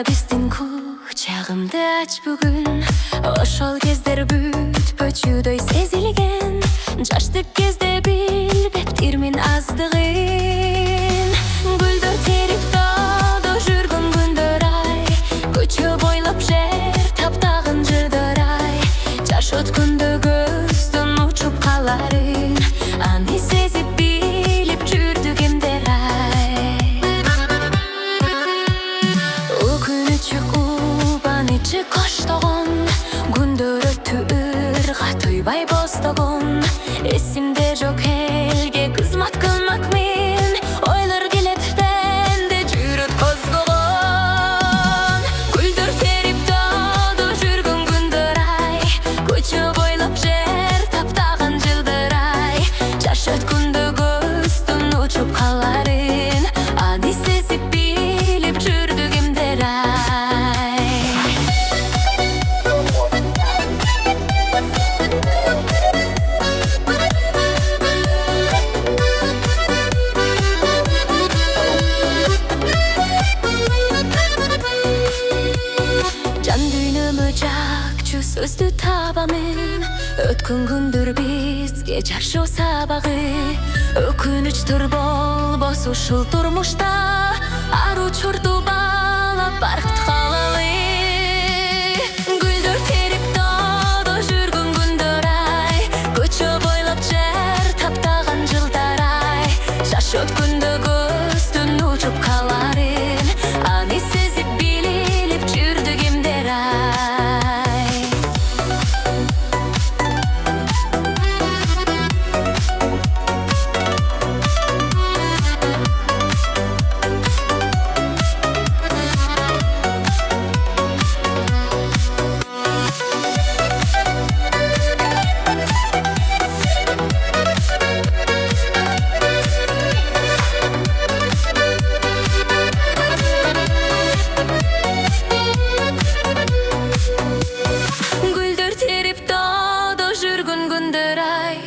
биздин кучагымды ач бүгүн. Ошол кездер бүтпөчүдөй сезилген. Жаштык кезде билбептирмин аздыгын. Гүлдөр терип таада жүргөн күндөр ай, көчө бойлоп жер таптагын жырдар ай. Жаш өткөндө көздөн учуп каларын, аны сезип билип жүрдүк эмдер ай. Өкүнүчү убанычы коштогон, күндөр өттү ырга туйбай бостогон. Эсимде жок элге кызмат кылмак мен, ойлор келет денде жүрөт козгогон. Гүлдөр терип таада жүргөн күндөр ай, көчө бойлоп жер таптаган жылдар ай. Жаш өткөндө көздөн учуп каларын, аны сезип билип жүрдүк эмдер ай. Жан дүйнөмө жакчу сөздү табамын, өткөн күндөр бизге жашоо сабагы. Өкүнүчтөр болбос ушул турмушта, ар учурду баалап баркыт калалы. Гүлдөр терип таада жүргөн күндөр ай, көчө бойлоп жер таптаган жылдар ай. Жаш өткөндө көздөн учуп каларын, аны сезип билип жүрдүк эмдер ай. Гүлдөр терип таада жүргөн күндөр ай,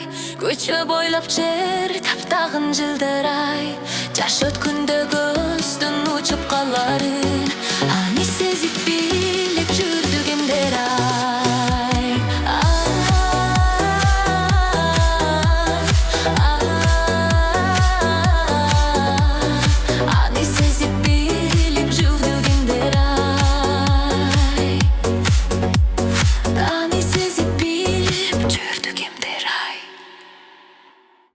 көчө бойлоп жер таптаган жылдар ай. Жаш өткөндө көздөн учуп каларын, аны сезип